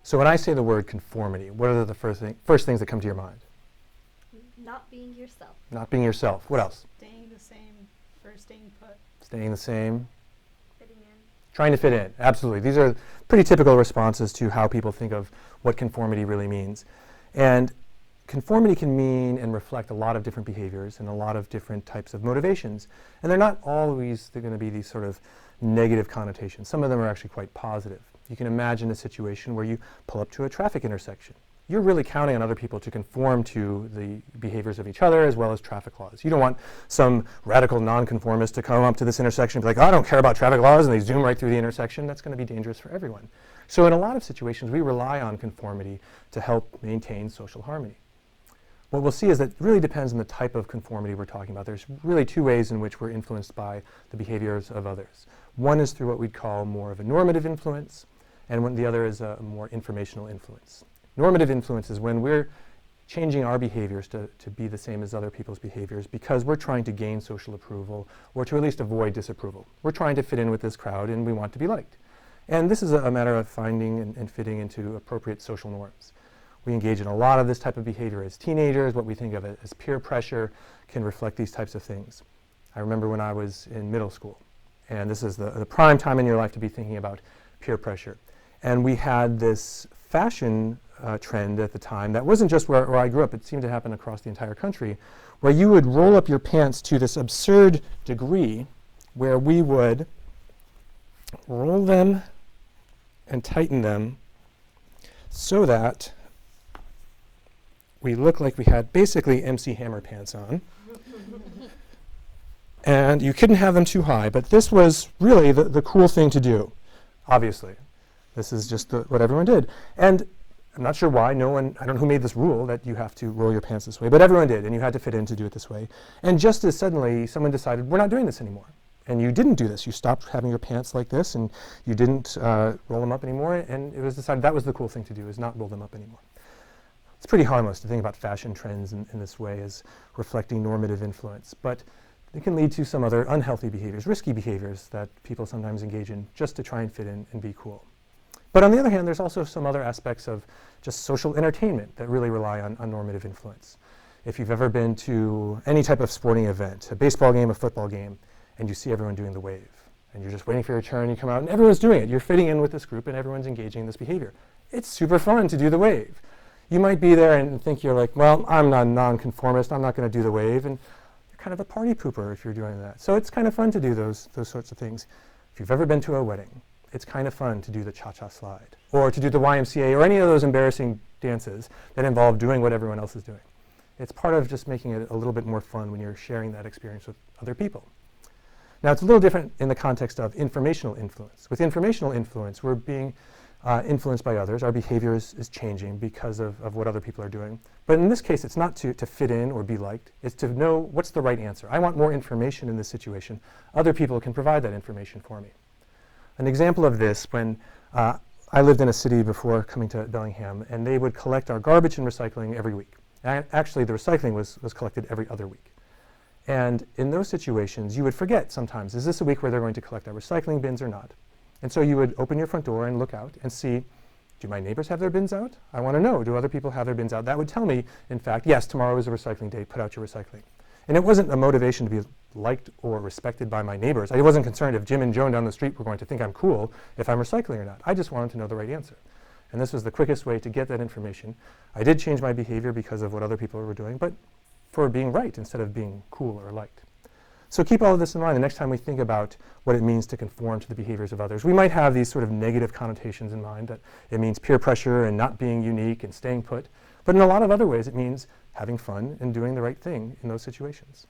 So when I say the word conformity, what are the first things that come to your mind? Not being yourself. Not being yourself. What else? Staying the same or staying put. Staying the same. Fitting in. Trying to fit in. Absolutely. These are pretty typical responses to how people think of what conformity really means. And conformity can mean and reflect a lot of different behaviors and a lot of different types of motivations. And they're not always going to be these sort of negative connotations. Some of them are actually quite positive. You can imagine a situation where you pull up to a traffic intersection. You're really counting on other people to conform to the behaviors of each other as well as traffic laws. You don't want some radical nonconformist to come up to this intersection and be like, oh, I don't care about traffic laws, and they zoom right through the intersection. That's going to be dangerous for everyone. So in a lot of situations, we rely on conformity to help maintain social harmony. What we'll see is that it really depends on the type of conformity we're talking about. There's really two ways in which we're influenced by the behaviors of others. One is through what we'd call more of a normative influence, and the other is a more informational influence. Normative influence is when we're changing our behaviors to be the same as other people's behaviors because we're trying to gain social approval or to at least avoid disapproval. We're trying to fit in with this crowd and we want to be liked. And this is a matter of finding and fitting into appropriate social norms. We engage in a lot of this type of behavior as teenagers. What we think of as peer pressure can reflect these types of things. I remember when I was in middle school, and this is the prime time in your life to be thinking about peer pressure. And we had this fashion trend at the time that wasn't just where I grew up. It seemed to happen across the entire country, where you would roll up your pants to this absurd degree where we would roll them and tighten them so that we looked like we had basically MC Hammer pants on. And you couldn't have them too high, but this was really the cool thing to do, obviously. This is just what everyone did. And I'm not sure why. I don't know who made this rule that you have to roll your pants this way, but everyone did, and you had to fit in to do it this way. And just as suddenly, someone decided, we're not doing this anymore. And you didn't do this. You stopped having your pants like this, and you didn't roll them up anymore, and it was decided that was the cool thing to do, is not roll them up anymore. It's pretty harmless to think about fashion trends in this way as reflecting normative influence, but it can lead to some other unhealthy behaviors, risky behaviors that people sometimes engage in just to try and fit in and be cool. But on the other hand, there's also some other aspects of just social entertainment that really rely on normative influence. If you've ever been to any type of sporting event, a baseball game, a football game, and you see everyone doing the wave, and you're just waiting for your turn, you come out, and everyone's doing it. You're fitting in with this group, and everyone's engaging in this behavior. It's super fun to do the wave. You might be there and think you're like, well, I'm not a nonconformist. I'm not going to do the wave. And you're kind of a party pooper if you're doing that. So it's kind of fun to do those sorts of things. If you've ever been to a wedding, it's kind of fun to do the cha-cha slide or to do the YMCA or any of those embarrassing dances that involve doing what everyone else is doing. It's part of just making it a little bit more fun when you're sharing that experience with other people. Now, it's a little different in the context of informational influence. With informational influence, we're being influenced by others. Our behavior is changing because of what other people are doing. But in this case, it's not to fit in or be liked. It's to know what's the right answer. I want more information in this situation. Other people can provide that information for me. An example of this, when I lived in a city before coming to Bellingham, and they would collect our garbage and recycling every week. Actually, the recycling was collected every other week. And in those situations, you would forget sometimes, is this a week where they're going to collect our recycling bins or not? And so you would open your front door and look out and see, do my neighbors have their bins out? I want to know, do other people have their bins out? That would tell me, in fact, yes, tomorrow is a recycling day, put out your recycling. And it wasn't a motivation to be liked or respected by my neighbors. I wasn't concerned if Jim and Joan down the street were going to think I'm cool if I'm recycling or not. I just wanted to know the right answer. And this was the quickest way to get that information. I did change my behavior because of what other people were doing, but for being right instead of being cool or liked. So keep all of this in mind the next time we think about what it means to conform to the behaviors of others. We might have these sort of negative connotations in mind, that it means peer pressure and not being unique and staying put. But in a lot of other ways, it means having fun and doing the right thing in those situations.